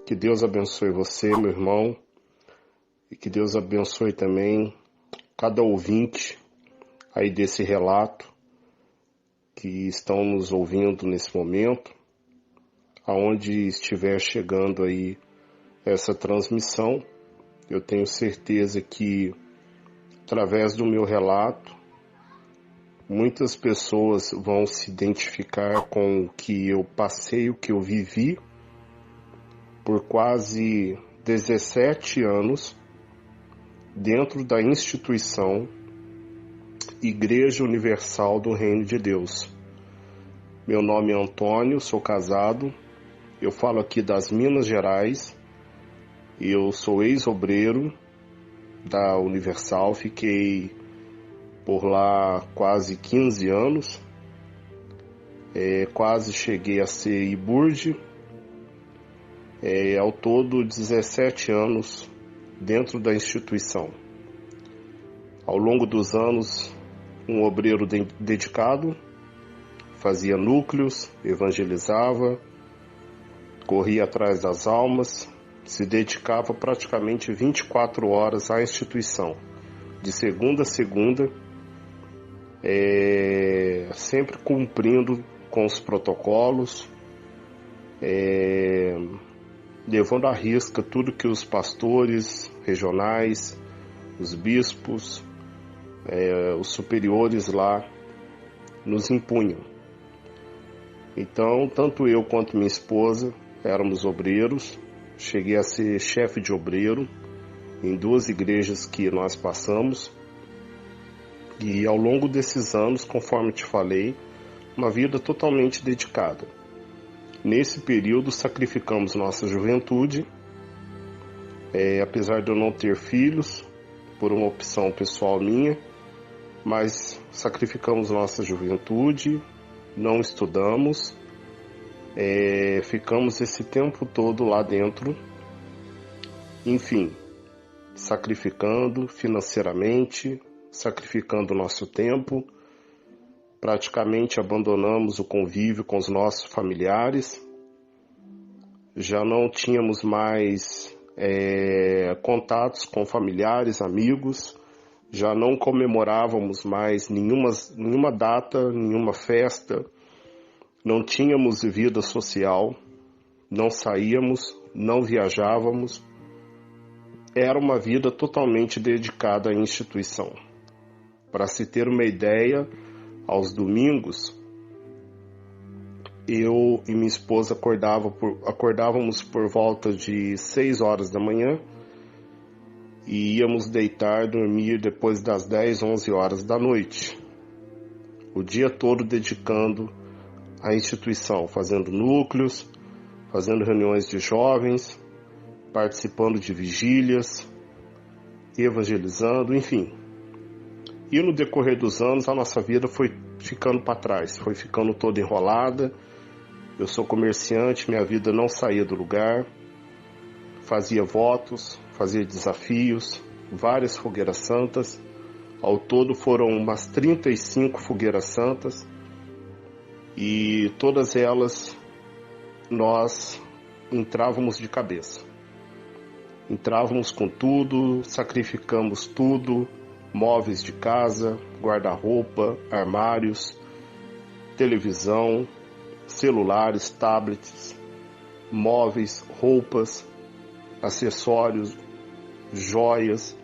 Que Deus abençoe você, meu irmão, e que Deus abençoe também cada ouvinte aí desse relato que estão nos ouvindo nesse momento, aonde estiver chegando aí essa transmissão. Eu tenho certeza que, através do meu relato, muitas pessoas vão se identificar com o que eu passei, o que eu vivi por quase 17 anos dentro da instituição Igreja Universal do Reino de Deus. Meu nome é Antônio, sou casado, eu falo aqui das Minas Gerais, eu sou ex-obreiro da Universal, fiquei por lá quase 15 anos, quase cheguei a ser IBURD, ao todo 17 anos dentro da instituição. Ao longo dos anos, um obreiro dedicado, fazia núcleos, evangelizava, corria atrás das almas, se dedicava praticamente 24 horas à instituição, de segunda a segunda, sempre cumprindo com os protocolos, levando à risca tudo que os pastores regionais, os bispos, os superiores lá nos impunham. Então, tanto eu quanto minha esposa éramos obreiros. Cheguei a ser chefe de obreiro em 2 igrejas que nós passamos. E ao longo desses anos, conforme te falei, uma vida totalmente dedicada. Nesse período, sacrificamos nossa juventude. Apesar de eu não ter filhos, por uma opção pessoal minha, mas sacrificamos nossa juventude, não estudamos, ficamos esse tempo todo lá dentro, enfim, sacrificando financeiramente, sacrificando nosso tempo, praticamente abandonamos o convívio com os nossos familiares, já não tínhamos mais contatos com familiares, amigos, já não comemorávamos mais nenhuma data, nenhuma festa, não tínhamos vida social, não saíamos, não viajávamos. Era uma vida totalmente dedicada à instituição. Para se ter uma ideia, aos domingos, eu e minha esposa acordávamos por volta de 6 horas da manhã, e íamos dormir depois das 10, 11 horas da noite. O dia todo dedicando à instituição, fazendo núcleos, fazendo reuniões de jovens, participando de vigílias, evangelizando, enfim. E no decorrer dos anos, a nossa vida foi ficando para trás, foi ficando toda enrolada. Eu sou comerciante, minha vida não saía do lugar, fazia votos, fazia desafios, várias fogueiras santas. Ao todo foram umas 35 fogueiras santas, e todas elas nós entrávamos de cabeça. Entrávamos com tudo, sacrificamos tudo, móveis de casa, guarda-roupa, armários, televisão, celulares, tablets, móveis, roupas, acessórios, joias,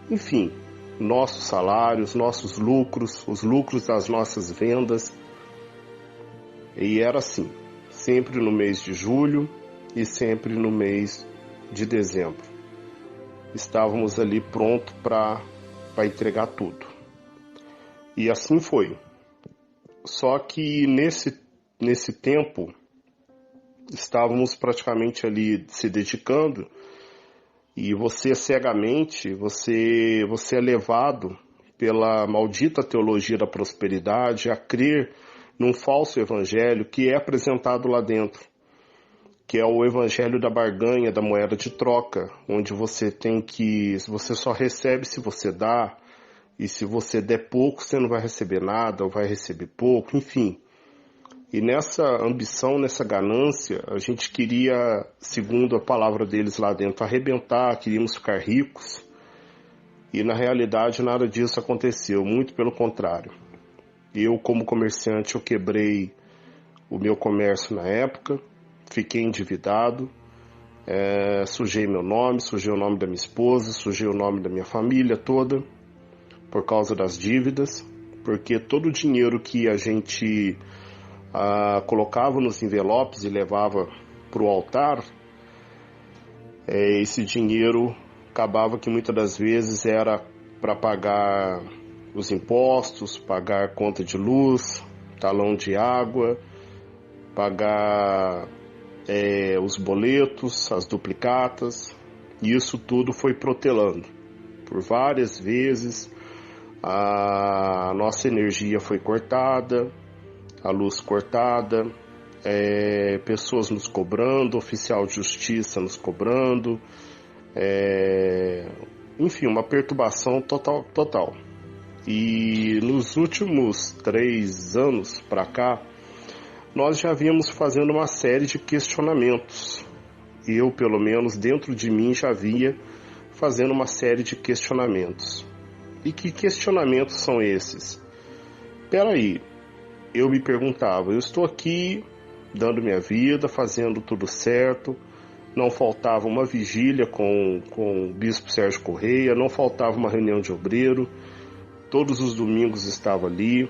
enfim, nossos salários, nossos lucros, os lucros das nossas vendas. E era assim, sempre no mês de julho e sempre no mês de dezembro. Estávamos ali prontos para entregar tudo. E assim foi. Só que nesse tempo, estávamos praticamente ali se dedicando, e você cegamente, você é levado pela maldita teologia da prosperidade a crer num falso evangelho que é apresentado lá dentro, que é o evangelho da barganha, da moeda de troca, onde você só recebe se você dá, e se você der pouco, você não vai receber nada, ou vai receber pouco, enfim. E nessa ambição, nessa ganância, a gente queria, segundo a palavra deles lá dentro, arrebentar, queríamos ficar ricos. E na realidade nada disso aconteceu, muito pelo contrário. Eu, como comerciante, eu quebrei o meu comércio na época, fiquei endividado, sujei meu nome, sujei o nome da minha esposa, sujei o nome da minha família toda, por causa das dívidas, porque todo o dinheiro que a gente colocava nos envelopes e levava para o altar, esse dinheiro acabava que muitas das vezes era para pagar os impostos, pagar conta de luz, talão de água, pagar os boletos, as duplicatas, e isso tudo foi protelando. Por várias vezes a nossa energia foi cortada, a luz cortada, pessoas nos cobrando, oficial de justiça nos cobrando, enfim, uma perturbação total. E nos últimos 3 anos para cá, nós já vínhamos fazendo uma série de questionamentos. Eu, pelo menos, dentro de mim, já via fazendo uma série de questionamentos. E que questionamentos são esses? Peraí, eu me perguntava, eu estou aqui dando minha vida, fazendo tudo certo, não faltava uma vigília com o bispo Sérgio Correia, não faltava uma reunião de obreiro, todos os domingos estava ali,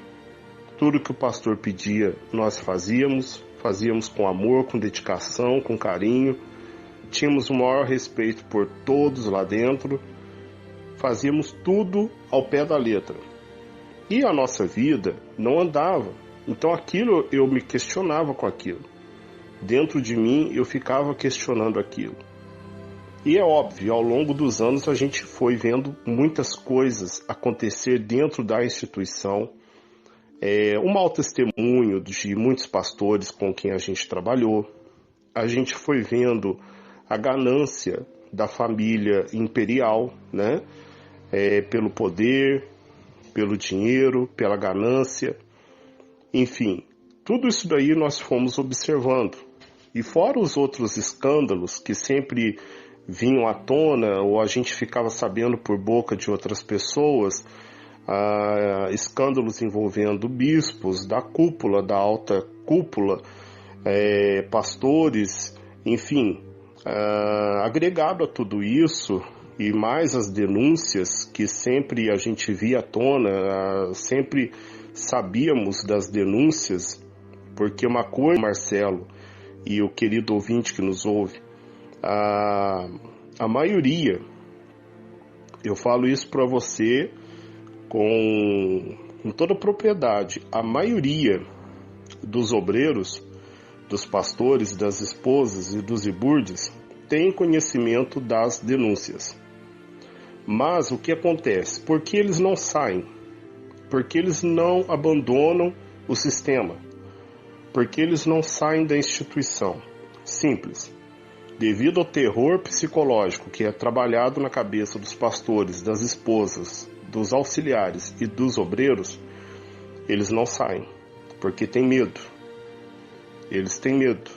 tudo que o pastor pedia nós fazíamos com amor, com dedicação, com carinho, tínhamos o maior respeito por todos lá dentro, fazíamos tudo ao pé da letra. E a nossa vida não andava, então aquilo eu me questionava com aquilo. Dentro de mim eu ficava questionando aquilo. E é óbvio, ao longo dos anos a gente foi vendo muitas coisas acontecer dentro da instituição. Um mau testemunho de muitos pastores com quem a gente trabalhou. A gente foi vendo a ganância da família imperial, né? Pelo poder, pelo dinheiro, pela ganância. Enfim, tudo isso daí nós fomos observando. E fora os outros escândalos que sempre vinham à tona ou a gente ficava sabendo por boca de outras pessoas, escândalos envolvendo bispos da cúpula, da alta cúpula, pastores, enfim, agregado a tudo isso e mais as denúncias que sempre a gente via à tona, sempre sabíamos das denúncias, porque uma coisa, Marcelo e o querido ouvinte que nos ouve, a maioria, eu falo isso para você com toda a propriedade, a maioria dos obreiros, dos pastores, das esposas e dos iburdes tem conhecimento das denúncias. Mas o que acontece? Por que eles não saem? Porque eles não abandonam o sistema? Porque eles não saem da instituição? Simples. Devido ao terror psicológico que é trabalhado na cabeça dos pastores, das esposas, dos auxiliares e dos obreiros, eles não saem, porque têm medo. Eles têm medo.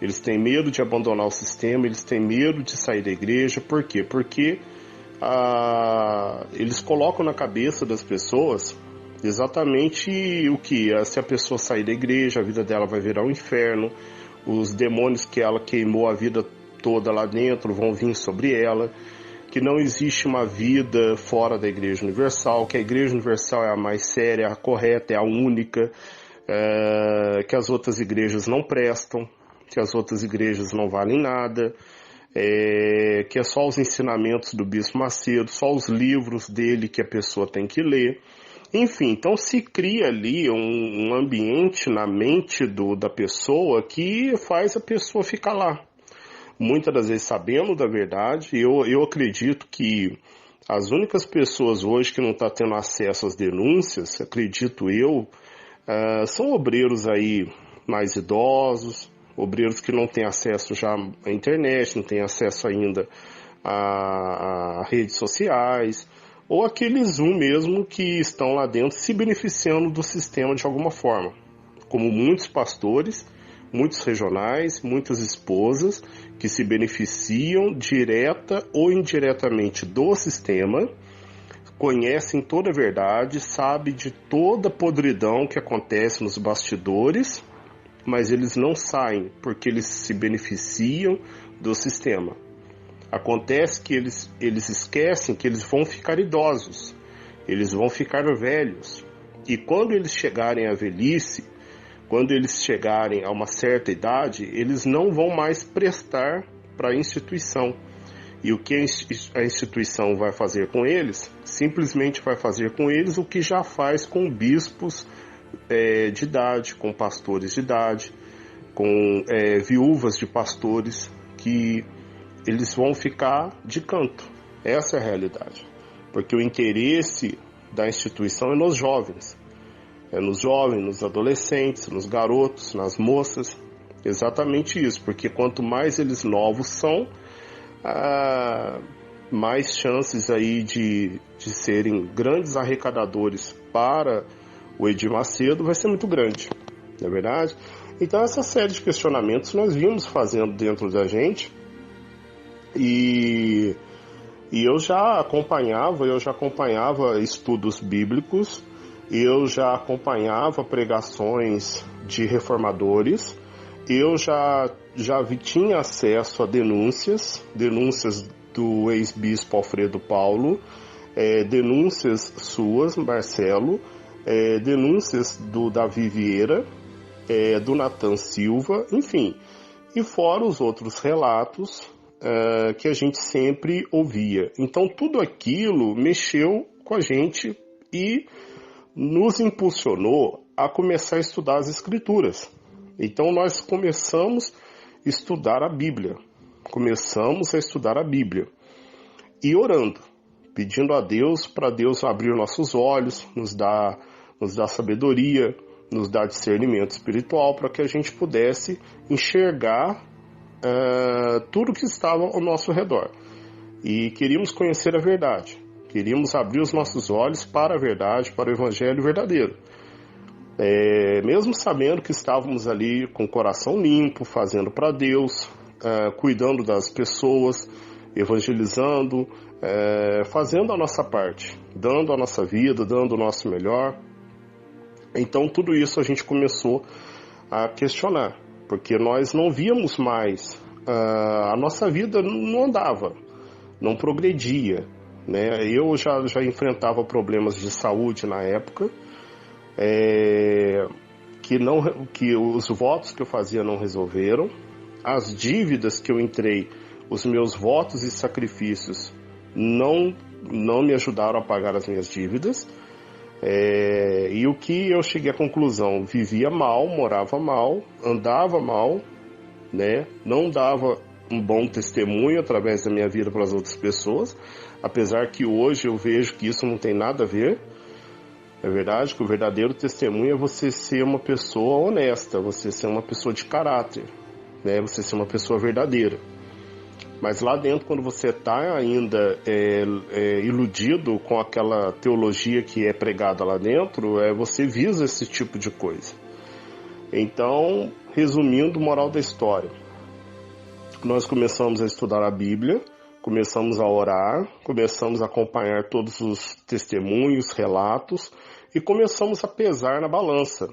Eles têm medo de abandonar o sistema, eles têm medo de sair da igreja. Por quê? Porque eles colocam na cabeça das pessoas exatamente o que? Se a pessoa sair da igreja, a vida dela vai virar um inferno, os demônios que ela queimou a vida toda lá dentro vão vir sobre ela, que não existe uma vida fora da Igreja Universal, que a Igreja Universal é a mais séria, a correta, é a única, que as outras igrejas não prestam, que as outras igrejas não valem nada, que é só os ensinamentos do Bispo Macedo, só os livros dele que a pessoa tem que ler. Enfim, então se cria ali um ambiente na mente da pessoa que faz a pessoa ficar lá. Muitas das vezes sabendo da verdade, eu acredito que as únicas pessoas hoje que não estão tendo acesso às denúncias, acredito eu, são obreiros aí mais idosos, obreiros que não têm acesso já à internet, não têm acesso ainda a redes sociais, ou aqueles mesmo que estão lá dentro se beneficiando do sistema de alguma forma. como muitos pastores, muitos regionais, muitas esposas que se beneficiam direta ou indiretamente do sistema, conhecem toda a verdade, sabem de toda a podridão que acontece nos bastidores, mas eles não saem porque eles se beneficiam do sistema. Acontece que eles esquecem que eles vão ficar idosos, eles vão ficar velhos, e quando eles chegarem à velhice, quando eles chegarem a uma certa idade, eles não vão mais prestar para a instituição. E o que a instituição vai fazer com eles? Simplesmente vai fazer com eles o que já faz com bispos de idade, com pastores de idade, com viúvas de pastores, que eles vão ficar de canto. Essa é a realidade. Porque o interesse da instituição é nos jovens. É nos jovens, nos adolescentes, nos garotos, nas moças. Exatamente isso. Porque quanto mais eles novos são, mais chances aí de serem grandes arrecadadores para o Edir Macedo vai ser muito grande, não é verdade? Então essa série de questionamentos nós vimos fazendo dentro da gente, e eu já acompanhava estudos bíblicos, eu já acompanhava pregações de reformadores, eu tinha acesso a denúncias do ex-bispo Alfredo Paulo, denúncias suas, Marcelo, denúncias do Davi Vieira, do Natan Silva, enfim, e fora os outros relatos que a gente sempre ouvia. Então tudo aquilo mexeu com a gente e nos impulsionou a começar a estudar as Escrituras. Então nós começamos a estudar a Bíblia. E orando, pedindo a Deus para Deus abrir nossos olhos, nos dar sabedoria, nos dar discernimento espiritual para que a gente pudesse enxergar tudo que estava ao nosso redor. E queríamos conhecer a verdade, queríamos abrir os nossos olhos para a verdade, para o Evangelho verdadeiro. Mesmo sabendo que estávamos ali com o coração limpo, fazendo para Deus, cuidando das pessoas, evangelizando, fazendo a nossa parte, dando a nossa vida, dando o nosso melhor. Então tudo isso a gente começou a questionar, porque nós não víamos mais, a nossa vida não andava, não progredia, né? Eu já enfrentava problemas de saúde na época, que os votos que eu fazia não resolveram, as dívidas que eu entrei, os meus votos e sacrifícios não me ajudaram a pagar as minhas dívidas, e o que eu cheguei à conclusão: vivia mal, morava mal, andava mal, né? Não dava um bom testemunho através da minha vida para as outras pessoas, apesar que hoje eu vejo que isso não tem nada a ver. É verdade que o verdadeiro testemunho é você ser uma pessoa honesta, você ser uma pessoa de caráter, né? Você ser uma pessoa verdadeira. Mas lá dentro, quando você está ainda iludido com aquela teologia que é pregada lá dentro, você visa esse tipo de coisa. Então, resumindo, moral da história: nós começamos a estudar a Bíblia, começamos a orar, começamos a acompanhar todos os testemunhos, relatos, e começamos a pesar na balança.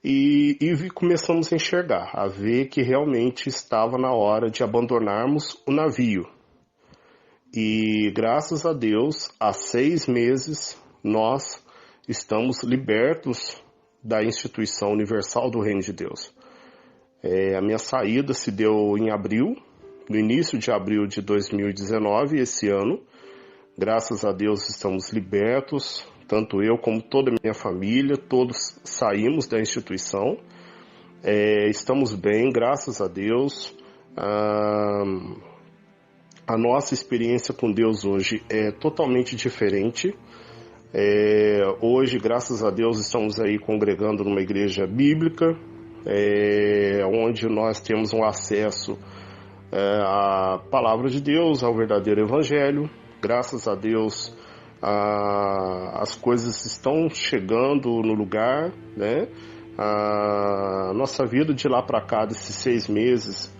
E começamos a enxergar, a ver que realmente estava na hora de abandonarmos o navio. E graças a Deus, há 6 meses, nós estamos libertos da instituição universal do Reino de Deus. A minha saída se deu em abril, no início de abril de 2019, esse ano. Graças a Deus estamos libertos, tanto eu como toda a minha família, todos saímos da instituição. Estamos bem, graças a Deus. A nossa experiência com Deus hoje é totalmente diferente. Hoje, graças a Deus, estamos aí congregando numa igreja bíblica, onde nós temos um acesso à palavra de Deus, ao verdadeiro evangelho. Graças a Deus, as coisas estão chegando no lugar, né? A nossa vida de lá para cá, desses 6 meses,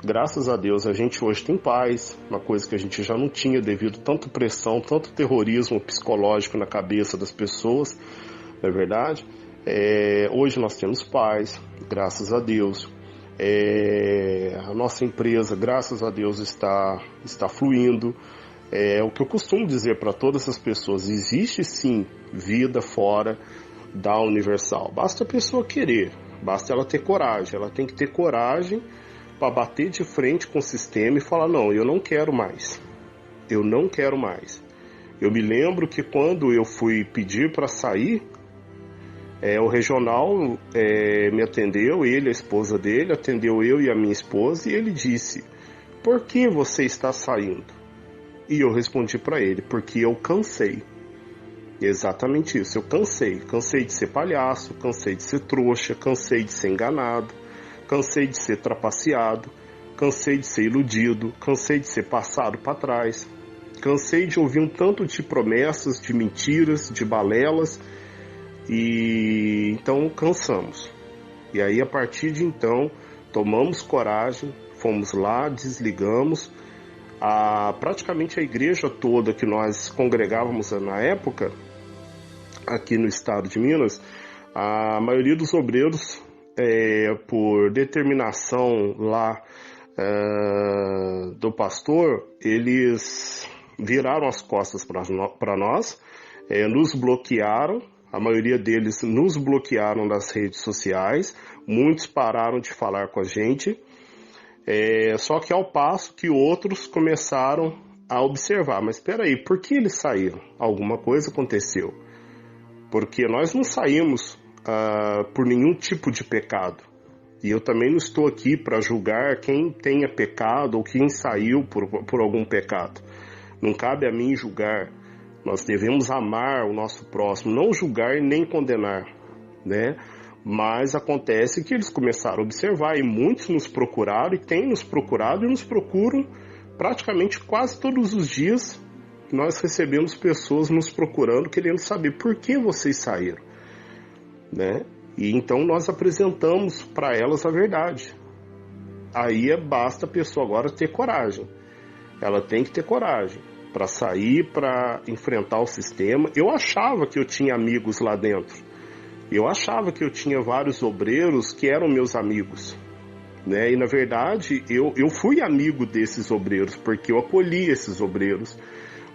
graças a Deus, a gente hoje tem paz, uma coisa que a gente já não tinha devido a tanta pressão, tanto terrorismo psicológico na cabeça das pessoas, não é verdade? Hoje nós temos paz, graças a Deus. A nossa empresa, graças a Deus, está fluindo. O que eu costumo dizer para todas as pessoas: existe sim vida fora da Universal. Basta a pessoa querer, basta ela ter coragem. Ela tem que ter coragem para bater de frente com o sistema e falar: não, eu não quero mais. Eu não quero mais. Eu me lembro que quando eu fui pedir para sair, o regional me atendeu, ele, a esposa dele, atendeu eu e a minha esposa, e ele disse: por que você está saindo? E eu respondi para ele: porque eu cansei. Exatamente isso, eu cansei. Cansei de ser palhaço, cansei de ser trouxa, cansei de ser enganado, cansei de ser trapaceado, cansei de ser iludido, cansei de ser passado para trás, cansei de ouvir um tanto de promessas, de mentiras, de balelas, e então cansamos. E aí, a partir de então, tomamos coragem, fomos lá, desligamos. Praticamente a igreja toda que nós congregávamos na época, aqui no estado de Minas, a maioria dos obreiros, por determinação lá do pastor, eles viraram as costas para nós, nos bloquearam. A maioria deles nos bloquearam das redes sociais, muitos pararam de falar com a gente, só que ao passo que outros começaram a observar: mas espera aí, por que eles saíram? Alguma coisa aconteceu. Porque nós não saímos por nenhum tipo de pecado. E eu também não estou aqui para julgar quem tenha pecado ou quem saiu por algum pecado. Não cabe a mim julgar. Nós devemos amar o nosso próximo, não julgar e nem condenar, né? Mas acontece que eles começaram a observar, e muitos nos procuraram, e têm nos procurado, e nos procuram praticamente quase todos os dias. Nós recebemos pessoas nos procurando, querendo saber por que vocês saíram, né? E então nós apresentamos para elas a verdade. Aí basta a pessoa agora ter coragem. Ela tem que ter coragem para sair, para enfrentar o sistema. Eu achava que eu tinha amigos lá dentro. Eu achava que eu tinha vários obreiros que eram meus amigos, né? E na verdade eu fui amigo desses obreiros, porque eu acolhi esses obreiros.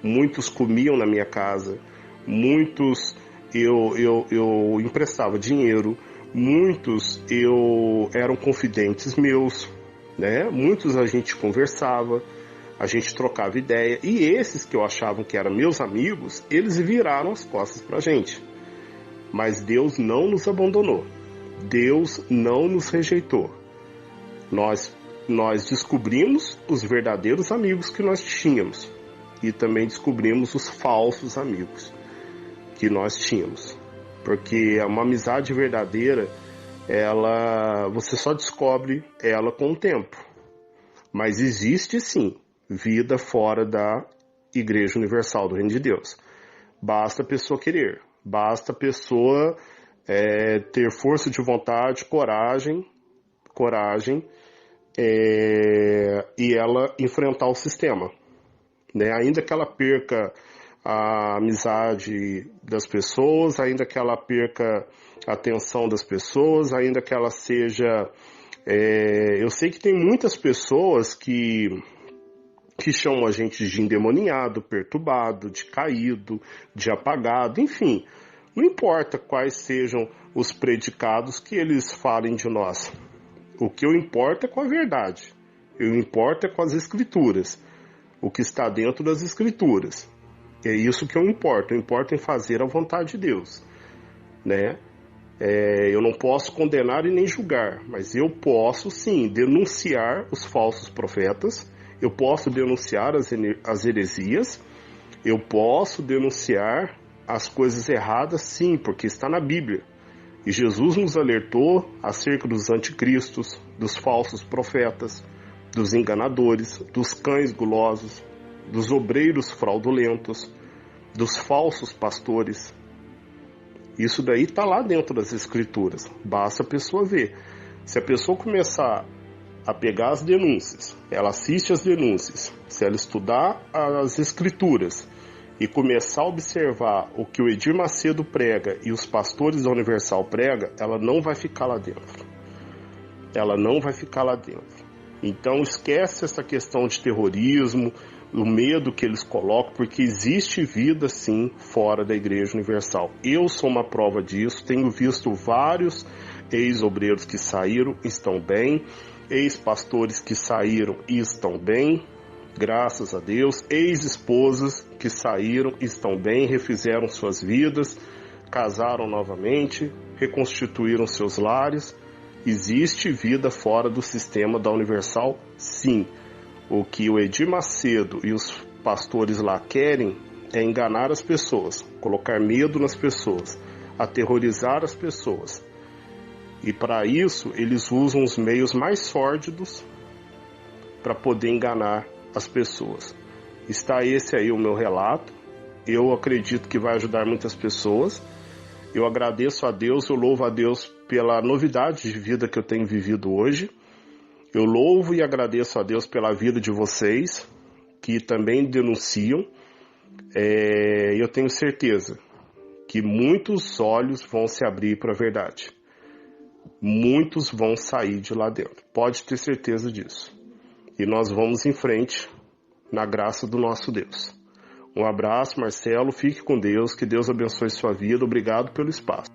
Muitos comiam na minha casa, muitos eu emprestava dinheiro, muitos eram confidentes meus, né? Muitos a gente conversava, a gente trocava ideia, e esses que eu achava que eram meus amigos, eles viraram as costas pra gente. Mas Deus não nos abandonou, Deus não nos rejeitou. Nós descobrimos os verdadeiros amigos que nós tínhamos, e também descobrimos os falsos amigos que nós tínhamos. Porque uma amizade verdadeira, você só descobre ela com o tempo. Mas existe sim vida fora da Igreja Universal do Reino de Deus. Basta a pessoa querer, basta a pessoa ter força de vontade, coragem, e ela enfrentar o sistema, né? Ainda que ela perca a amizade das pessoas, ainda que ela perca a atenção das pessoas, ainda que ela seja... eu sei que tem muitas pessoas que chamam a gente de endemoniado, perturbado, de caído, de apagado, enfim. Não importa quais sejam os predicados que eles falem de nós. O que eu importo é com a verdade. O que importa é com as escrituras. O que está dentro das escrituras. É isso que eu importo. Eu importo em fazer a vontade de Deus, né? Eu não posso condenar e nem julgar, mas eu posso sim denunciar os falsos profetas, eu posso denunciar as heresias, eu posso denunciar as coisas erradas, sim, porque está na Bíblia. E Jesus nos alertou acerca dos anticristos, dos falsos profetas, dos enganadores, dos cães gulosos, dos obreiros fraudulentos, dos falsos pastores. Isso daí está lá dentro das Escrituras. Basta a pessoa ver. Se a pessoa começar a pegar as denúncias, ela assiste as denúncias, se ela estudar as Escrituras e começar a observar o que o Edir Macedo prega e os pastores da Universal pregam, ela não vai ficar lá dentro. Ela não vai ficar lá dentro. Então esquece essa questão de terrorismo, o medo que eles colocam, porque existe vida sim fora da Igreja Universal. Eu sou uma prova disso, tenho visto vários ex-obreiros que saíram, estão bem, ex-pastores que saíram e estão bem, graças a Deus, ex-esposas que saíram, estão bem, refizeram suas vidas, casaram novamente, reconstituíram seus lares. Existe vida fora do sistema da Universal, sim. O que o Edir Macedo e os pastores lá querem é enganar as pessoas, colocar medo nas pessoas, aterrorizar as pessoas. E para isso eles usam os meios mais sórdidos para poder enganar as pessoas. Está esse aí o meu relato. Eu acredito que vai ajudar muitas pessoas. Eu agradeço a Deus, eu louvo a Deus pela novidade de vida que eu tenho vivido hoje. Eu louvo e agradeço a Deus pela vida de vocês, que também denunciam. Eu tenho certeza que muitos olhos vão se abrir para a verdade. Muitos vão sair de lá dentro. Pode ter certeza disso. E nós vamos em frente na graça do nosso Deus. Um abraço, Marcelo. Fique com Deus. Que Deus abençoe sua vida. Obrigado pelo espaço.